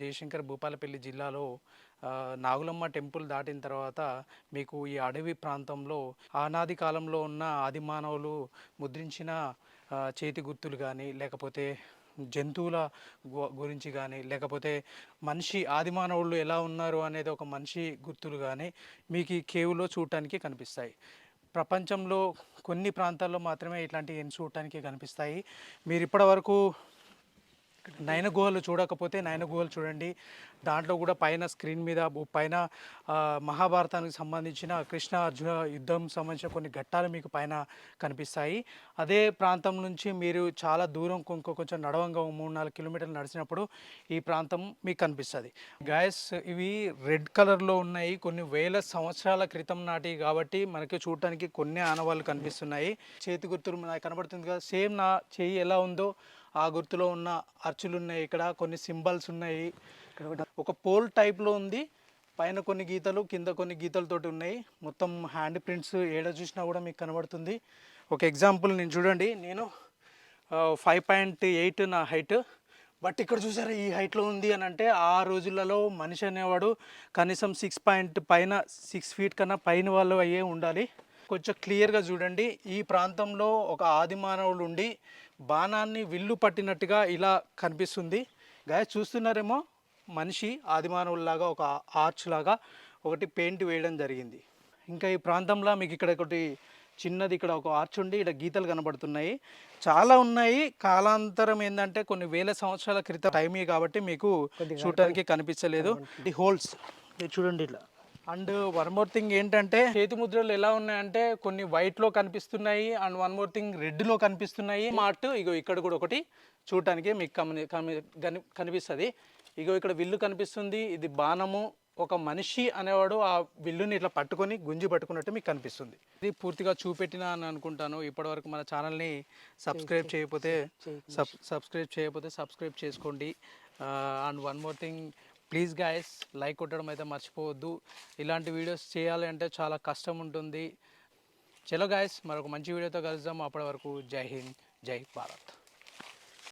జయశంకర్ భూపాలపల్లి జిల్లాలో నాగులమ్మ టెంపుల్ దాటిన తర్వాత మీకు ఈ అడవి ప్రాంతంలో ఆనాది కాలంలో ఉన్న ఆది మానవులు ముద్రించిన చేతి గుర్తులు కానీ లేకపోతే జంతువుల గురించి కానీ లేకపోతే మనిషి ఆది మానవులు ఎలా ఉన్నారు అనేది ఒక మనిషి గుర్తులు కానీ మీకు ఈ కేవ్లో చూడటానికి కనిపిస్తాయి. ప్రపంచంలో కొన్ని ప్రాంతాల్లో మాత్రమే ఇట్లాంటివి చూడటానికి కనిపిస్తాయి. మీరు ఇప్పటివరకు నయన గుహలు చూడకపోతే నయన గుహలు చూడండి. దాంట్లో కూడా పైన స్క్రీన్ మీద పైన మహాభారతానికి సంబంధించిన కృష్ణ అర్జున యుద్ధం సంబంధించిన కొన్ని ఘట్టాలు మీకు పైన కనిపిస్తాయి. అదే ప్రాంతం నుంచి మీరు చాలా దూరం కొంచెం నడవంగా 3-4 కిలోమీటర్లు నడిచినప్పుడు ఈ ప్రాంతం మీకు కనిపిస్తుంది. గాయస్ ఇవి రెడ్ కలర్లో ఉన్నాయి. కొన్ని వేల సంవత్సరాల క్రితం నాటి కాబట్టి మనకి చూడటానికి కొన్ని ఆనవాళ్ళు కనిపిస్తున్నాయి. చేతి గుర్తులు నాకు కనబడుతుంది కదా, సేమ్ నా చెయ్యి ఎలా ఉందో ఆ గుర్తులో ఉన్న అర్చులు ఉన్నాయి. ఇక్కడ కొన్ని సింబల్స్ ఉన్నాయి. ఇక్కడ ఒక పోల్ టైప్లో ఉంది. పైన కొన్ని గీతలు కింద కొన్ని గీతలతోటి ఉన్నాయి. మొత్తం హ్యాండ్ ప్రింట్స్ ఏడ చూసినా కూడా మీకు కనబడుతుంది. ఒక ఎగ్జాంపుల్ నేను చూడండి, నేను 5.8 నా హైట్, బట్ ఇక్కడ చూసారా ఈ హైట్లో ఉంది అని అంటే ఆ రోజులలో మనిషి అనేవాడు కనీసం 6 ఫీట్ కన్నా పైన వాళ్ళు అయ్యే ఉండాలి. కొంచెం క్లియర్గా చూడండి, ఈ ప్రాంతంలో ఒక ఆది మానవుడు ఉండి బాణాన్ని విల్లు పట్టినట్టుగా ఇలా కనిపిస్తుంది. గాయస్ చూస్తున్నారేమో, మనిషి ఆది మానవుల్లాగా ఒక ఆర్చ్ లాగా ఒకటి పెయింట్ వేయడం జరిగింది. ఇంకా ఈ ప్రాంతంలో మీకు ఇక్కడ ఒకటి చిన్నది ఇక్కడ ఒక ఆర్చ్ ఉండి ఇక్కడ గీతలు కనబడుతున్నాయి. చాలా ఉన్నాయి. కాలాంతరం ఏంటంటే కొన్ని వేల సంవత్సరాల క్రితం టైమే కాబట్టి మీకు చూడటానికి కనిపించలేదు. ఈ హోల్స్ చూడండి ఇట్లా. అండ్ వన్ మోర్ థింగ్ ఏంటంటే చేతి ముద్రలు ఎలా ఉన్నాయంటే కొన్ని వైట్లో కనిపిస్తున్నాయి అండ్ వన్ మోర్ థింగ్ రెడ్లో కనిపిస్తున్నాయి. మార్ట్ ఇగో ఇక్కడ కూడా ఒకటి చూడటానికి మీకు కనిపిస్తుంది. ఇగో ఇక్కడ విల్లు కనిపిస్తుంది. ఇది బాణము. ఒక మనిషి అనేవాడు ఆ విల్లుని ఇట్లా పట్టుకొని గుంజి పట్టుకున్నట్టు మీకు కనిపిస్తుంది. ఇది పూర్తిగా చూపెట్టినా అని అనుకుంటాను. ఇప్పటివరకు మన ఛానల్ని సబ్స్క్రైబ్ చేయకపోతే సబ్స్క్రైబ్ చేసుకోండి. And one more thing, please guys like కొట్టడం అయితే మర్చిపోవద్దు. ఇలాంటి వీడియోస్ చేయాలి అంటే చాలా కష్టం ఉంటుంది. చలో గాయస్, మరొక మంచి వీడియోతో కలుద్దాం. అప్పటి వరకు జై హింద్, జై భారత్.